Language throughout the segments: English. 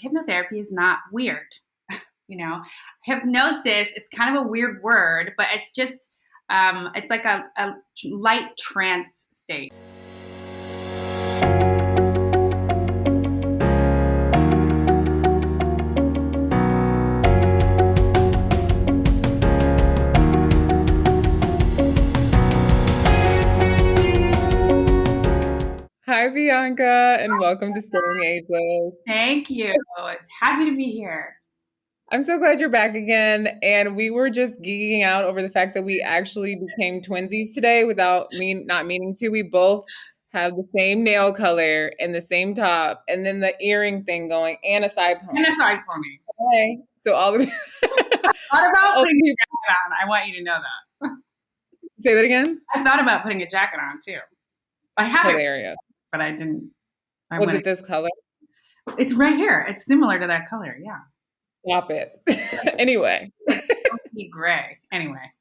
Hypnotherapy is not weird. you know, Hypnosis, it's kind of a weird word, but it's just, it's like a light trance state. Hi, Bianca, and welcome to Staying Ageless. Thank you. Happy to be here. I'm so glad you're back again. And we were just geeking out over the fact that we actually became twinsies today without not meaning to. We both have the same nail color and the same top, and then the earring thing going, and a side And pony. aside for me. Okay. So all the What about all putting the a jacket on? I want you to know that. say that again. I thought about putting a jacket on too. I have it, Hilarious. but I didn't. Was it this color? It's right here. It's similar to that color. Yeah. Stop it. Anyway. Like gray. Anyway.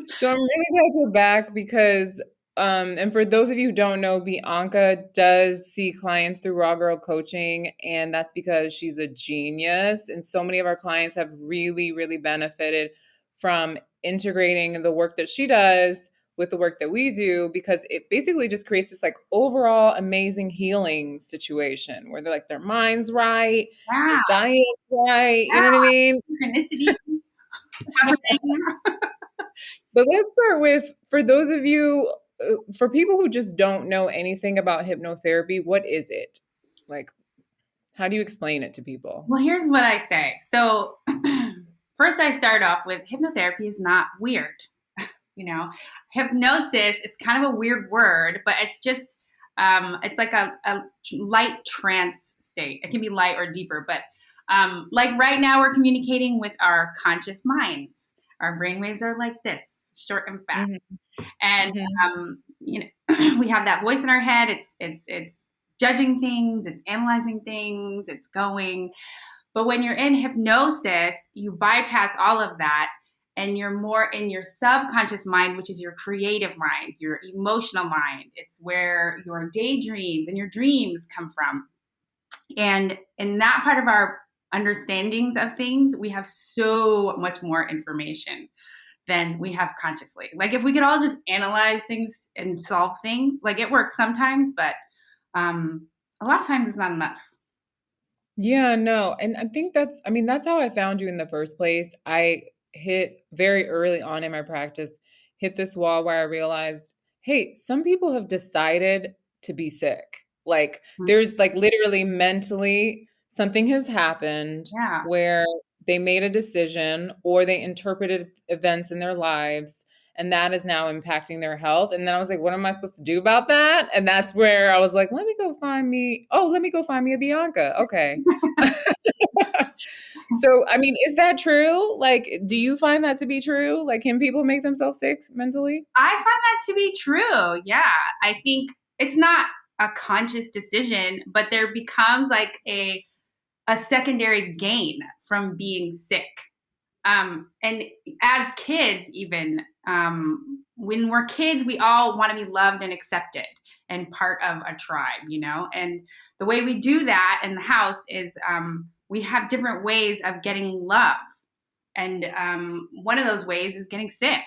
So I'm really glad you're back because, and for those of you who don't know, Bianca does see clients through Raw Girl Coaching, and that's because she's a genius. And so many of our clients have really, really benefited from integrating the work that she does with the work that we do, because it basically just creates this like overall amazing healing situation where they're like their mind's right, Yeah. their diet's right, you know what I mean? Synchronicity. But let's start with, for those of you, for people who just don't know anything about hypnotherapy, what is it? Like, how do you explain it to people? Well, here's what I say. So, first, I start off with hypnotherapy is not weird. Hypnosis, it's kind of a weird word, but it's just, it's like a light trance state. It can be light or deeper, but like right now, we're communicating with our conscious minds. Our brainwaves are like this, short and fast. Mm-hmm. And we have that voice in our head. It's judging things, it's analyzing things, it's going. But when you're in hypnosis, you bypass all of that and you're more in your subconscious mind, which is your creative mind, your emotional mind. It's where your daydreams and your dreams come from. And in that part of our understandings of things, we have so much more information than we have consciously. Like if we could all just analyze things and solve things, like it works sometimes, but a lot of times it's not enough. Yeah, no. And I think that's how I found you in the first place. I hit very early on in my practice, hit this wall where I realized, hey, some people have decided to be sick. Like there's like literally mentally something has happened where they made a decision or they interpreted events in their lives, and that is now impacting their health. And then I was like, what am I supposed to do about that? And that's where I was like, let me go find me a Bianca. Okay. So, I mean, is that true? Like, do you find that to be true? Like, can people make themselves sick mentally? I find that to be true. Yeah. I think it's not a conscious decision, but there becomes like a secondary gain from being sick. And as kids, even when we're kids, we all want to be loved and accepted and part of a tribe, and the way we do that in the house is we have different ways of getting love. And one of those ways is getting sick,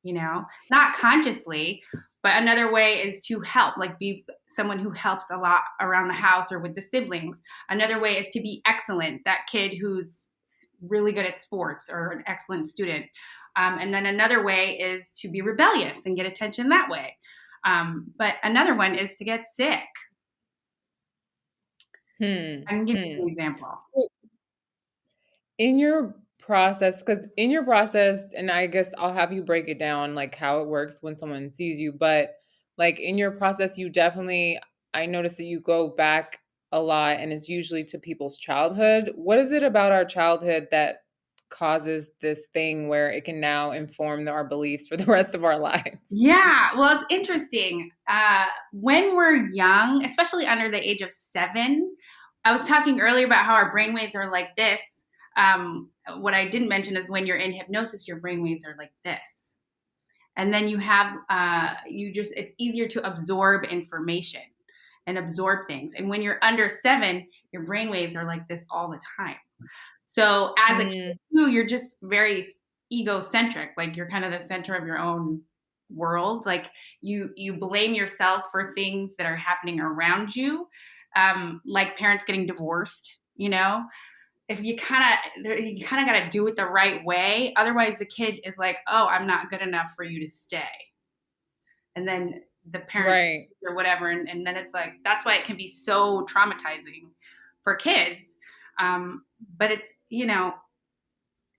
not consciously, but another way is to help, like be someone who helps a lot around the house or with the siblings. Another way is to be excellent, that kid who's really good at sports or an excellent student. And then another way is to be rebellious and get attention that way. But another one is to get sick. I can give you an example. In your process, and I guess I'll have you break it down, like how it works when someone sees you, but like in your process, I noticed that you go back a lot and it's usually to people's childhood. What is it about our childhood that causes this thing where it can now inform our beliefs for the rest of our lives? Yeah, well, it's interesting. When we're young, especially under the age of 7, I was talking earlier about how our brainwaves are like this. What I didn't mention is when you're in hypnosis, your brainwaves are like this. And then you have, it's easier to absorb information. and absorb things. And when you're under 7, your brain waves are like this all the time. So as a kid too, you're just very egocentric. Like you're kind of the center of your own world. Like you blame yourself for things that are happening around you, like parents getting divorced. If you kind of got to do it the right way. Otherwise, the kid is like, "Oh, I'm not good enough for you to stay," and then the parent or whatever, and then it's like that's why it can be so traumatizing for kids. But it's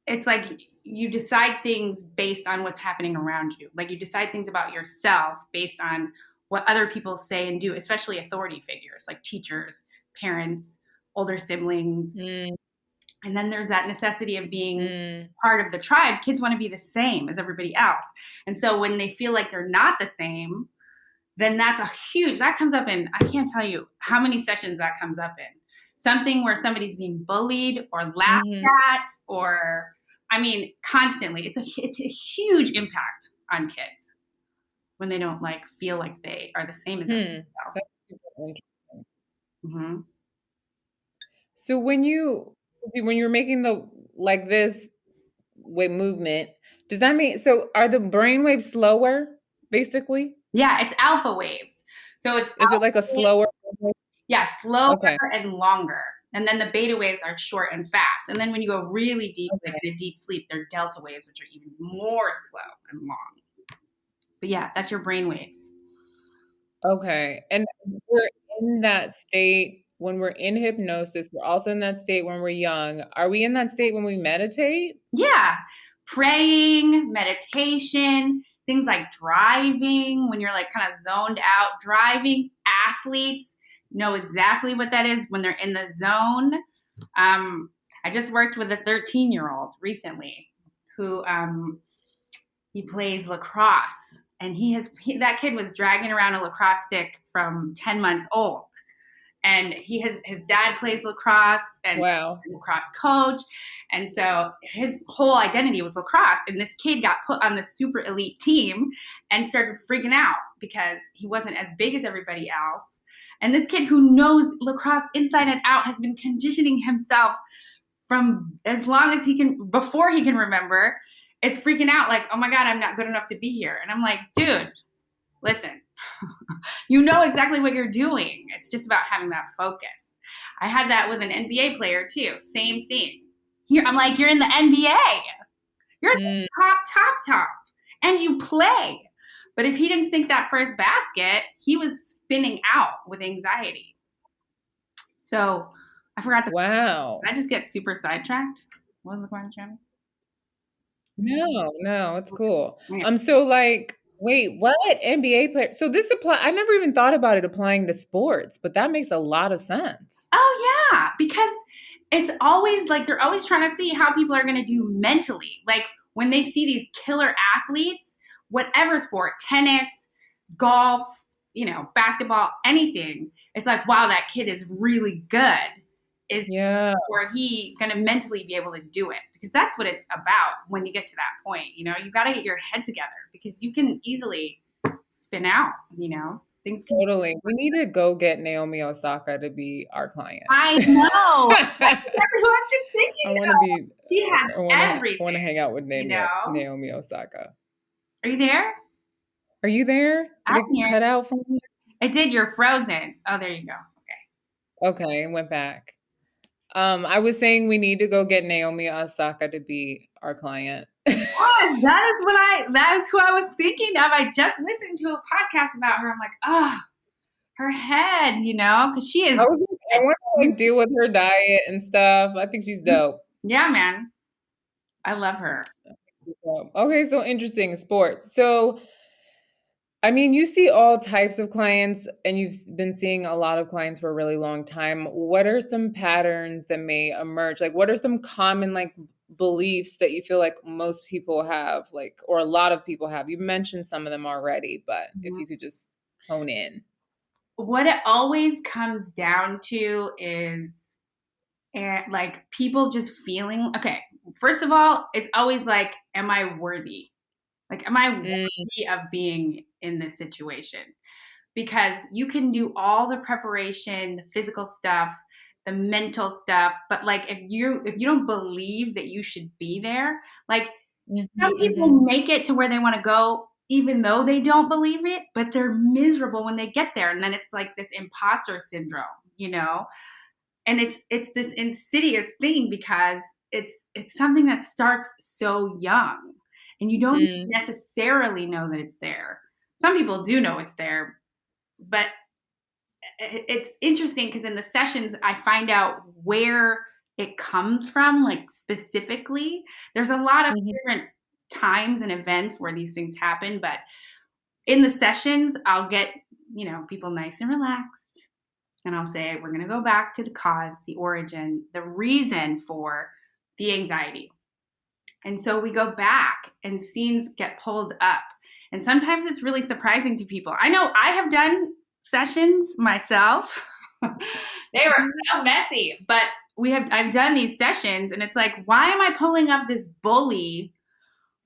it's like you decide things based on what's happening around you. Like you decide things about yourself based on what other people say and do, especially authority figures like teachers, parents, older siblings. And then there's that necessity of being part of the tribe. Kids want to be the same as everybody else. And so when they feel like they're not the same, then that comes up in, I can't tell you how many sessions that comes up in. Something where somebody's being bullied or laughed at, or, constantly. It's a huge impact on kids when they don't feel like they are the same as everybody else. Mm-hmm. So when you're making this movement, does that mean, so are the brain waves slower, basically? Yeah, it's alpha waves. So is it like a slower? Yeah, slower and longer. And then the beta waves are short and fast. And then when you go really deep, like in a deep sleep, they're delta waves, which are even more slow and long. But yeah, that's your brain waves. Okay. And we're in that state when we're in hypnosis. We're also in that state when we're young. Are we in that state when we meditate? Yeah. Praying, meditation, things like driving, when you're kind of zoned out. Driving, athletes know exactly what that is when they're in the zone. I just worked with a 13-year-old recently who he plays lacrosse, and that kid was dragging around a lacrosse stick from 10 months old. And his dad plays lacrosse and lacrosse coach. And so his whole identity was lacrosse. And this kid got put on the super elite team and started freaking out because he wasn't as big as everybody else. And this kid who knows lacrosse inside and out has been conditioning himself from as long as before he can remember. It's freaking out like, oh my God, I'm not good enough to be here. And I'm like, dude, listen, you know exactly what you're doing. It's just about having that focus. I had that with an NBA player too. Same thing. I'm like, you're in the NBA. You're the top. And you play. But if he didn't sink that first basket, he was spinning out with anxiety. So I forgot Did I just get super sidetracked? What was the question? No, it's cool. So wait, what? NBA player? So I never even thought about it applying to sports, but that makes a lot of sense. Oh yeah, because it's always they're always trying to see how people are going to do mentally. Like when they see these killer athletes, whatever sport, tennis, golf, basketball, anything, it's like, wow, that kid is really good. Or he going to mentally be able to do it? Because that's what it's about when you get to that point. You got to get your head together because you can easily spin out, things. Totally. We need to go get Naomi Osaka to be our client. I know. That's who I was just thinking. I want to be. She has everything. I want to hang out with Naomi Osaka. Are you there? Are you there? Did it cut out from me? It did. You're frozen. Oh, there you go. Okay, it went back. I was saying we need to go get Naomi Osaka to be our client. Oh, that is who I was thinking of. I just listened to a podcast about her. I'm like, her head, because she is. I want to deal with her diet and stuff. I think she's dope. Yeah, man. I love her. Okay, so interesting. Sports. So, you see all types of clients, and you've been seeing a lot of clients for a really long time. What are some patterns that may emerge? What are some common beliefs that you feel like most people have, or a lot of people have? You mentioned some of them already, but if you could just hone in. What it always comes down to is people just feeling, okay, first of all, it's always am I worthy? Am I worthy of being in this situation? because you can do all the preparation, the physical stuff, the mental stuff, but like if you don't believe that you should be there, like some people Mhm. make it to where they want to go even though they don't believe it, but they're miserable when they get there, and then it's like this imposter syndrome, you know? And it's this insidious thing because it's something that starts so young and you don't Mm. necessarily know that it's there. Some people do know it's there, but it's interesting because in the sessions I find out where it comes from, like specifically. There's a lot of Mhm. different times and events where these things happen, but in the sessions I'll get, people nice and relaxed, and I'll say, we're going to go back to the cause, the origin, the reason for the anxiety. And so we go back and scenes get pulled up. And sometimes it's really surprising to people. I know I have done sessions myself. They were so messy, but I've done these sessions and it's like, why am I pulling up this bully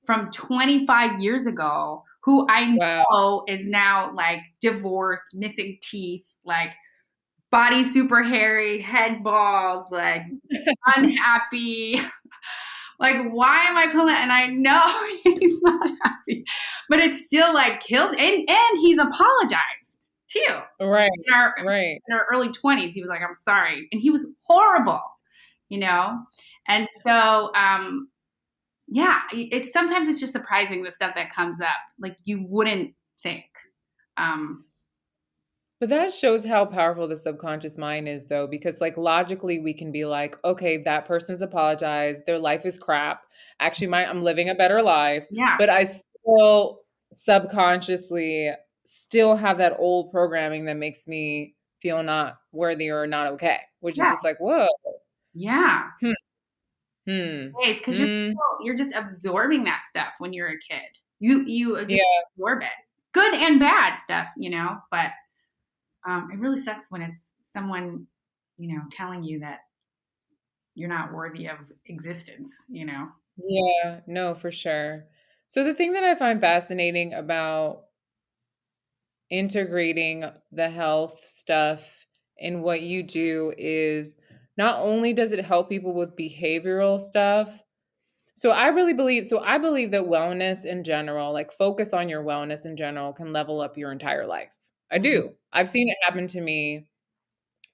from 25 years ago who I Wow. know is now like divorced, missing teeth, like body super hairy, head bald, like unhappy. Like, why am I pulling that? And I know he's not happy, but it still like kills. And he's apologized too. Right. In our, Right. in our early 20s, he was like, "I'm sorry," and he was horrible, you know. And so, yeah, it's sometimes it's just surprising the stuff that comes up, like you wouldn't think. Um, But that shows how powerful the subconscious mind is, though, because like logically we can be like, okay, that person's apologized, their life is crap. Actually, I'm living a better life, yeah, but I still subconsciously still have that old programming that makes me feel not worthy or not okay, which is yeah, just like, whoa, yeah. hmm, hmm, It's because hmm, you're just absorbing that stuff when you're a kid. You just yeah, absorb it, good and bad stuff, But it really sucks when it's someone, telling you that you're not worthy of existence. yeah, no, for sure. So the thing that I find fascinating about integrating the health stuff in what you do is not only does it help people with behavioral stuff. I believe that wellness in general, like focus on your wellness in general can level up your entire life. I Mhm. do. I've seen it happen to me,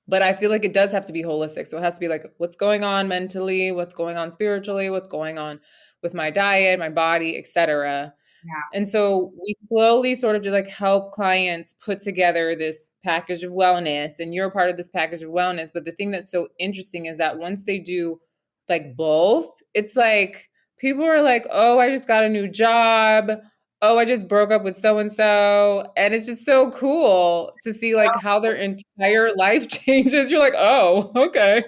but I feel like it does have to be holistic. So it has to be like what's going on mentally, what's going on spiritually, what's going on with my diet, my body, etc. Yeah, And so we slowly sort of just like help clients put together this package of wellness, and you're a part of this package of wellness. But the thing that's so interesting is that once they do like both, it's like people are like, oh, I just got a new job. Oh, I just broke up with so and so. And it's just so cool to see like how their entire life changes. You're like, oh, okay.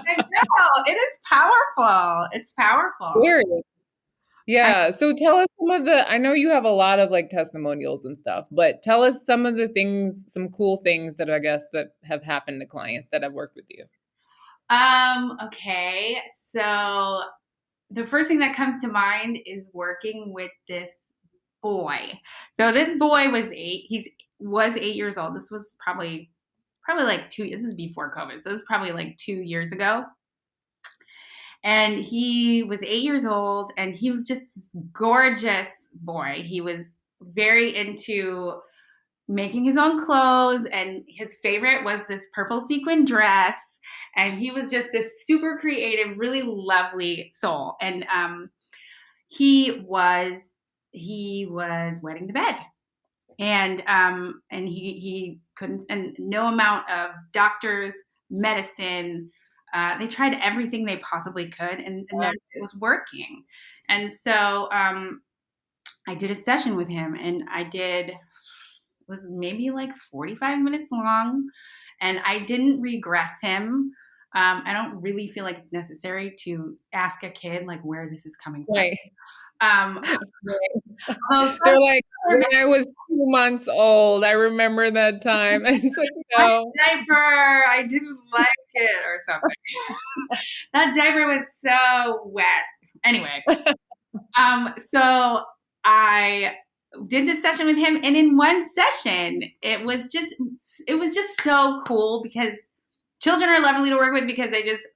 I know it is powerful. It's powerful. Very. I, Yeah. So tell us some of the, I know you have a lot of like testimonials and stuff, but tell us some of the things, some cool things that I guess that have happened to clients that have worked with you. okay, so the first thing that comes to mind is working with this boy. So this boy was 8. He was 8 years old. This was probably like two. This is before COVID, so this is probably like 2 years ago. And he was 8 years old, and he was just this gorgeous boy. He was very into making his own clothes, and his favorite was this purple sequin dress. And he was just this super creative, really lovely soul. And he was he was wetting the bed, and he couldn't, and no amount of doctors, medicine, they tried everything they possibly could, and none Wow. of it was working. And so I did a session with him, and it was maybe like 45 minutes long, and I didn't regress him. I don't really feel like it's necessary to ask a kid like where this is coming from. Right. Um, Right. although They're like, when I was 2 months old, I remember that time. And it's like, my no. diaper, I didn't like it or something. That diaper was so wet. Anyway, so I did this session with him, and in one session, it was just so cool because children are lovely to work with because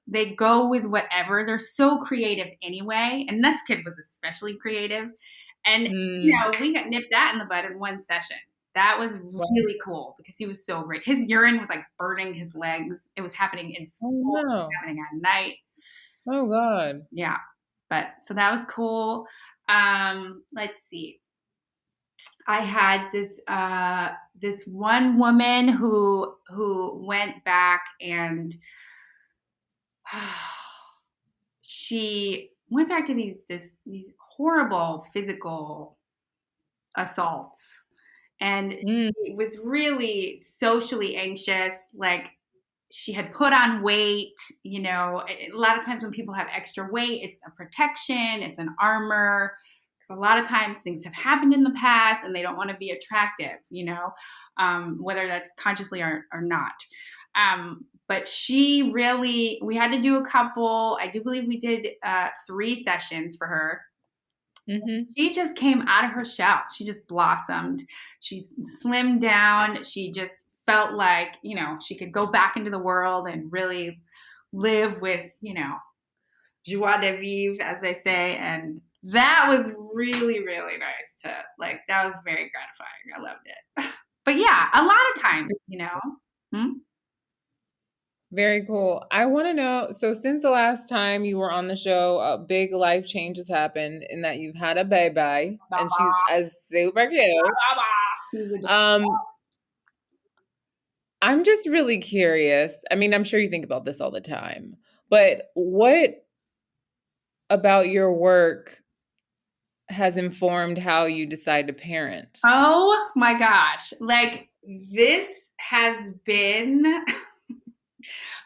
they go with whatever. They're so creative anyway, and this kid was especially creative. And we got nipped that in the bud in one session. That was really cool because he was so great. His urine was like burning his legs. It was happening in school. It was happening at night. Oh God. Yeah. But so that was cool. Let's see. I had this one woman who went back and she went back to these horrible physical assaults, and it was really socially anxious. Like, she had put on weight. A lot of times when people have extra weight, it's a protection, it's an armor, because a lot of times things have happened in the past and they don't want to be attractive, whether that's consciously or not. But we had to do a couple. I do believe we did 3 sessions for her. Mm-hmm. She just came out of her shell. She just blossomed. She slimmed down. She just felt like, she could go back into the world and really live with, joie de vivre, as they say. And that was really, really nice that was very gratifying. I loved it. But yeah, a lot of times, Very cool. I want to know, so since the last time you were on the show, a big life change has happened in that you've had a baby, and she's super cute. I'm just really curious. I mean, I'm sure you think about this all the time, but what about your work has informed how you decide to parent? Oh my gosh. This has been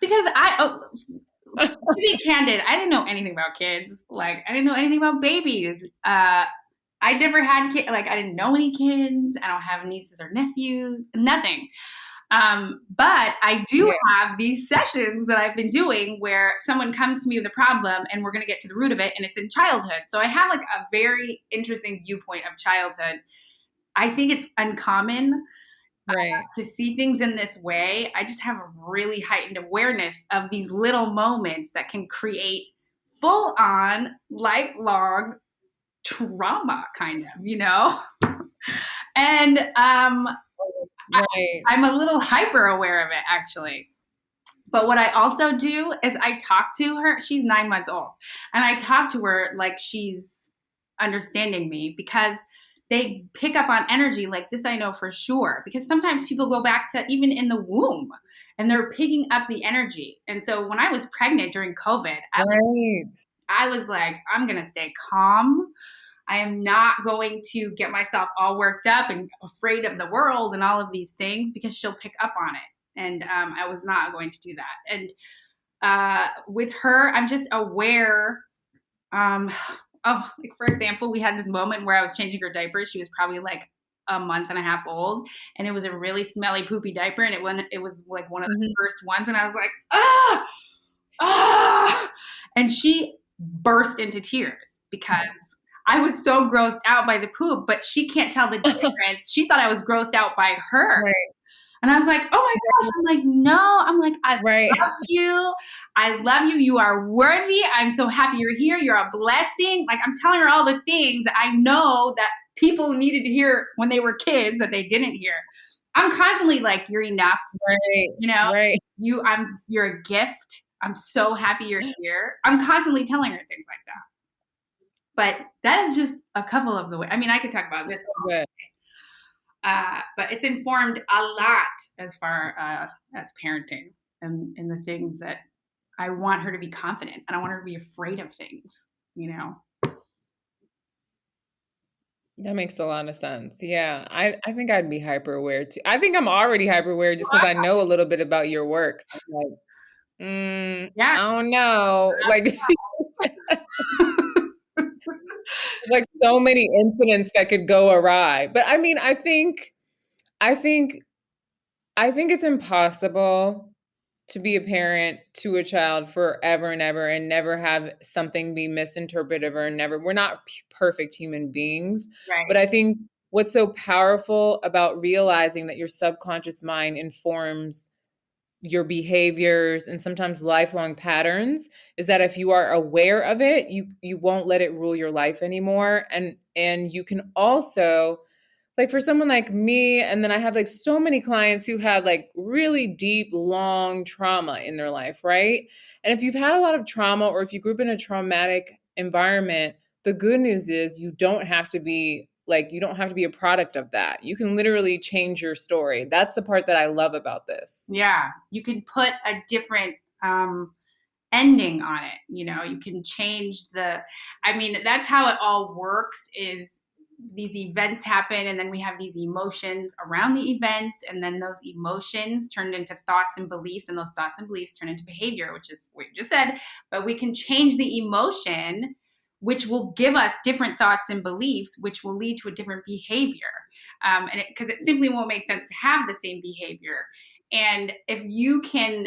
because to be candid, I didn't know anything about kids. I didn't know anything about babies. I never had kids. I didn't know any kids. I don't have nieces or nephews, nothing. But I do have these sessions that I've been doing where someone comes to me with a problem and we're going to get to the root of it, and it's in childhood. So I have a very interesting viewpoint of childhood. I think it's uncommon to see things in this way. I just have a really heightened awareness of these little moments that can create full-on, lifelong trauma, kind of, And I'm a little hyper aware of it, actually. But what I also do is I talk to her. She's 9 months old. And I talk to her like she's understanding me, because they pick up on energy like this. I know for sure, because sometimes people go back to even in the womb and they're picking up the energy. And so when I was pregnant during COVID, I was like, I'm going to stay calm. I am not going to get myself all worked up and afraid of the world and all of these things, because she'll pick up on it. And I was not going to do that. And with her, I'm just aware. For example, we had this moment where I was changing her diaper. She was probably a month and a half old, and it was a really smelly, poopy diaper. And it was one of the first ones. And I was like, and she burst into tears because I was so grossed out by the poop, but she can't tell the difference. She thought I was grossed out by her. Right. And I was like, oh my gosh. I'm like, no. I'm like, I love you. I love you. You are worthy. I'm so happy you're here. You're a blessing. I'm telling her all the things that I know that people needed to hear when they were kids that they didn't hear. I'm constantly like, you're enough. Right. You're a gift. I'm so happy you're here. I'm constantly telling her things like that. But that is just a couple of the ways. I mean, I could talk about this all day. But it's informed a lot as far as parenting and the things that I want her to be confident. I don't want her to be afraid of things, That makes a lot of sense. Yeah. I think I'd be hyper aware too. I think I'm already hyper aware just because I know a little bit about your work. So I'm like, I don't know. So many incidents that could go awry. But I mean, I think it's impossible to be a parent to a child forever and ever and never have something be misinterpreted or we're not perfect human beings. Right. But I think what's so powerful about realizing that your subconscious mind informs your behaviors and sometimes lifelong patterns is that if you are aware of it, you won't let it rule your life anymore. And you can also, like, for someone like me, and then I have like so many clients who had like really deep, long trauma in their life, right? And if you've had a lot of trauma, or if you grew up in a traumatic environment, the good news is you don't have to be a product of that. You can literally change your story. That's the part that I love about this. Yeah, you can put a different ending on it. You know, you can change I mean, that's how it all works is these events happen and then we have these emotions around the events and then those emotions turned into thoughts and beliefs and those thoughts and beliefs turn into behavior, which is what you just said. But we can change the emotion, which will give us different thoughts and beliefs, which will lead to a different behavior. And because it simply won't make sense to have the same behavior. And if you can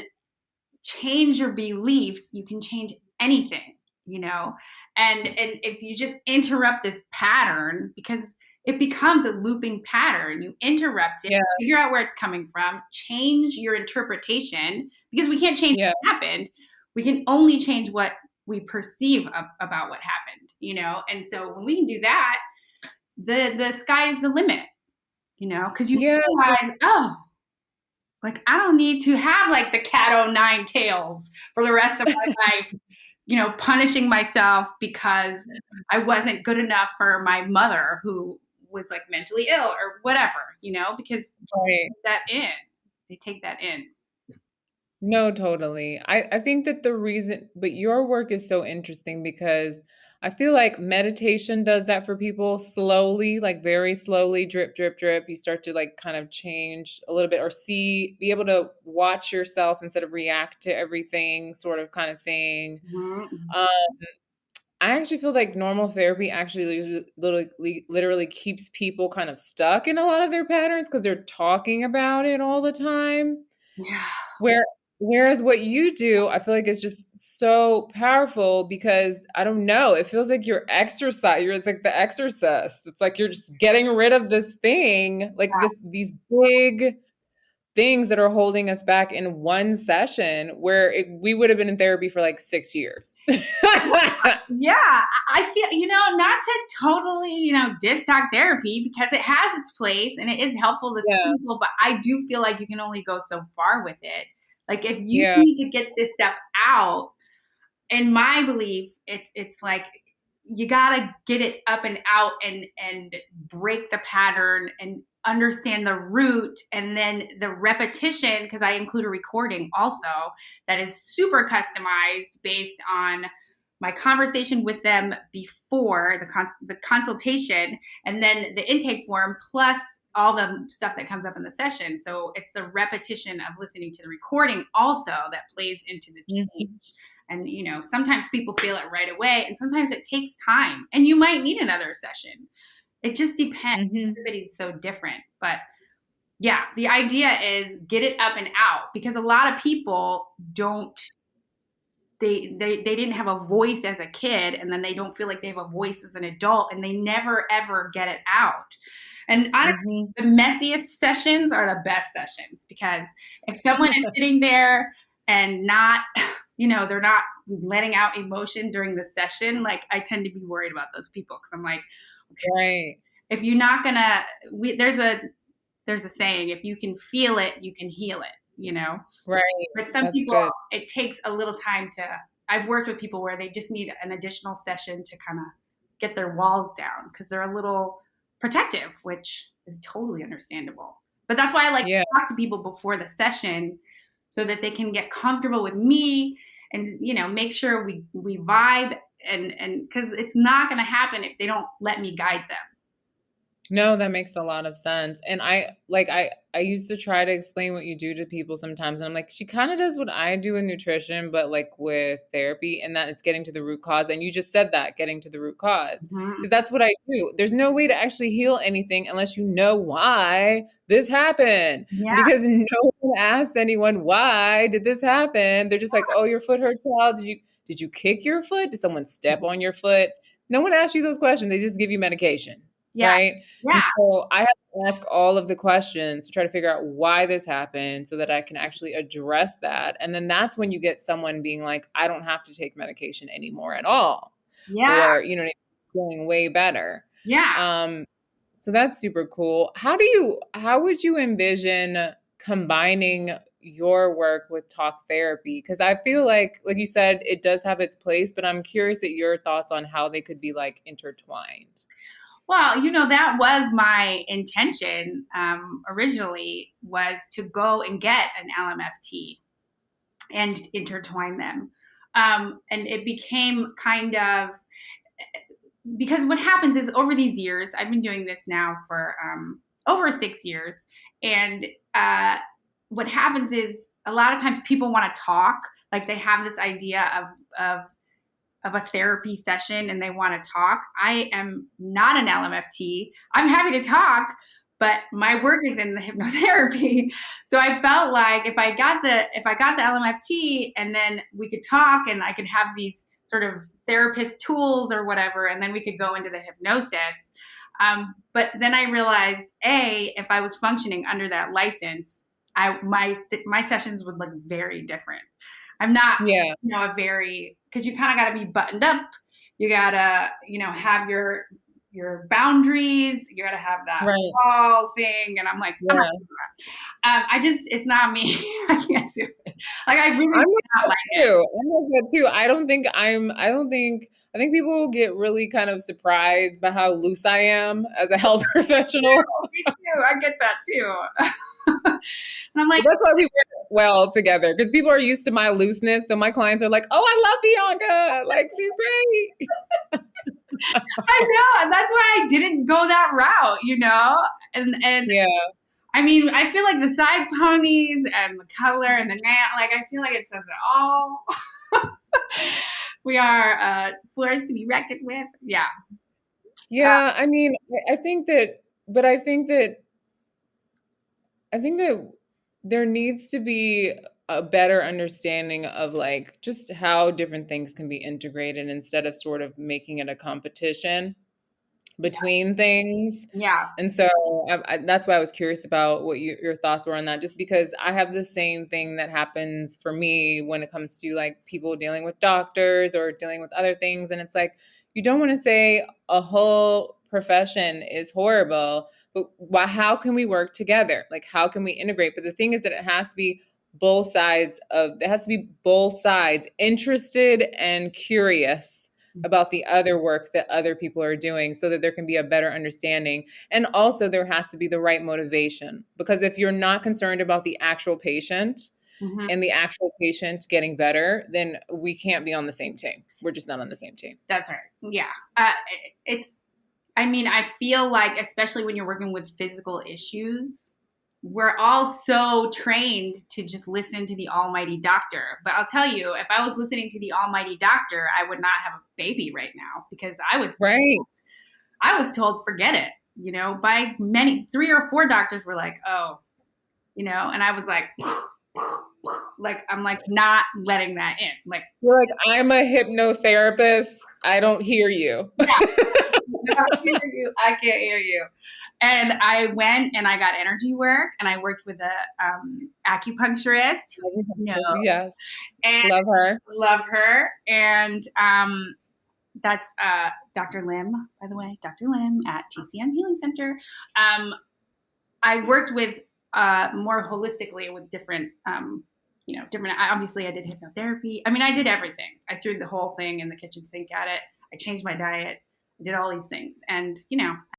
change your beliefs, you can change anything, you know? And if you just interrupt this pattern, because it becomes a looping pattern, you interrupt it, Yeah. figure out where it's coming from, change your interpretation, because we can't change Yeah. what happened. We can only change what we perceive about what happened, you know? And so when we can do that, the sky is the limit, you know, because you Yeah. realize, oh, like I don't need to have like the cat o' nine tails for the rest of my life, you know, punishing myself because I wasn't good enough for my mother who was like mentally ill or whatever, you know, because Right. they take that in. No, totally. I think that the reason, but your work is so interesting because I feel like meditation does that for people slowly, like very slowly, drip, drip, drip. You start to like kind of change a little bit or be able to watch yourself instead of react to everything, sort of kind of thing. Mm-hmm. Um, I actually feel like normal therapy actually literally keeps people kind of stuck in a lot of their patterns because they're talking about it all the time. Yeah. Where Whereas what you do, I feel like it's just so powerful because I don't know, it feels like it's like the exorcist. It's like you're just getting rid of this thing, like these big things that are holding us back in one session where we would have been in therapy for like 6 years. Yeah, I feel, you know, not to totally, you know, diss talk therapy because it has its place and it is helpful to Yeah. some people, but I do feel like you can only go so far with it. Like if you Yeah. need to get this stuff out, in my belief, it's like you gotta get it up and out and break the pattern and understand the root and then the repetition, because I include a recording also that is super customized based on my conversation with them before the consultation and then the intake form plus all the stuff that comes up in the session. So it's the repetition of listening to the recording also that plays into the change. Mhm. And, you know, sometimes people feel it right away and sometimes it takes time and you might need another session. It just depends. Mhm. Everybody's so different. But yeah, the idea is get it up and out because a lot of people don't they didn't have a voice as a kid and then they don't feel like they have a voice as an adult and they never ever get it out. And honestly, Mhm. the messiest sessions are the best sessions because if someone is sitting there and not, you know, they're not letting out emotion during the session, like I tend to be worried about those people because I'm like, okay, Right. if you're not gonna, there's a saying, if you can feel it, you can heal it, you know? Right. But some That's people, good. it takes a little time to. I've worked with people where they just need an additional session to kind of get their walls down because they're a little protective, which is totally understandable. But that's why I like to Yeah. talk to people before the session so that they can get comfortable with me and, you know, make sure we vibe and because it's not going to happen if they don't let me guide them. No, that makes a lot of sense. And I used to try to explain what you do to people sometimes. And I'm like, she kind of does what I do in nutrition, but like with therapy, and that it's getting to the root cause. And you just said that, getting to the root cause. Mm-hmm. Because that's what I do. There's no way to actually heal anything unless you know why this happened. Yeah. Because no one asked anyone, why did this happen? They're just like, oh, your foot hurt, child. Did you kick your foot? Did someone step on your foot? No one asked you those questions. They just give you medication. Yeah. right? And Yeah. so I have to ask all of the questions to try to figure out why this happened so that I can actually address that. And then that's when you get someone being like, I don't have to take medication anymore at all. Yeah. Or, feeling way better. Yeah. Um, so that's super cool. How would you envision combining your work with talk therapy? Because I feel like you said, it does have its place, but I'm curious at your thoughts on how they could be like intertwined. Well, that was my intention originally, was to go and get an LMFT and intertwine them. And it became kind of, because what happens is, over these years, I've been doing this now for over 6 years. And what happens is, a lot of times people want to talk, like they have this idea of a therapy session and they want to talk. I am not an LMFT. I'm happy to talk, but my work is in the hypnotherapy. So I felt like if I got the LMFT, and then we could talk, and I could have these sort of therapist tools or whatever, and then we could go into the hypnosis. But then I realized, if I was functioning under that license, my sessions would look very different. I'm not, Yeah. because you kind of got to be buttoned up. You got to, have your boundaries. You got to have that Right. wall thing. And I'm like, Yeah. it's not me. I can't do it. Like, I really I'm do not like it. I'm like that too. I think people will get really kind of surprised by how loose I am as a health professional. Me too. I get that too. And I'm like, That's why we work well together, because people are used to my looseness. So my clients are like, oh, I love Bianca. Like, she's great. I know. And that's why I didn't go that route, And Yeah. I mean, I feel like the side ponies and the color and the nail, like, I feel like it says it all. We are forced to be reckoned with. Yeah. Yeah. I mean, I think that, but I think that there needs to be a better understanding of like just how different things can be integrated instead of sort of making it a competition between things. Yeah. And so that's why I was curious about what your thoughts were on that, just because I have the same thing that happens for me when it comes to like people dealing with doctors or dealing with other things. And it's like, you don't want to say a whole profession is horrible, but how can we work together? Like, how can we integrate? But the thing is that it has to be both sides interested and curious about the other work that other people are doing, so that there can be a better understanding. And also there has to be the right motivation, because if you're not concerned about the actual patient and the actual patient getting better, then we can't be on the same team. We're just not on the same team. That's right. Yeah. I feel like, especially when you're working with physical issues, we're all so trained to just listen to the almighty doctor. But I'll tell you, if I was listening to the almighty doctor, I would not have a baby right now, because I was told, forget it, by 3 or 4 doctors were like, oh, and I was like, I'm like not letting that in. Like, you're like, I'm a hypnotherapist. I don't hear you. Yeah. I can't hear you. And I went and I got energy work, and I worked with a acupuncturist. Yes. And love her. And that's Dr. Lim, by the way, Dr. Lim at TCM Healing Center. I worked with more holistically with different, obviously I did hypnotherapy. I mean, I did everything. I threw the whole thing in the kitchen sink at it. I changed my diet. I did all these things. And,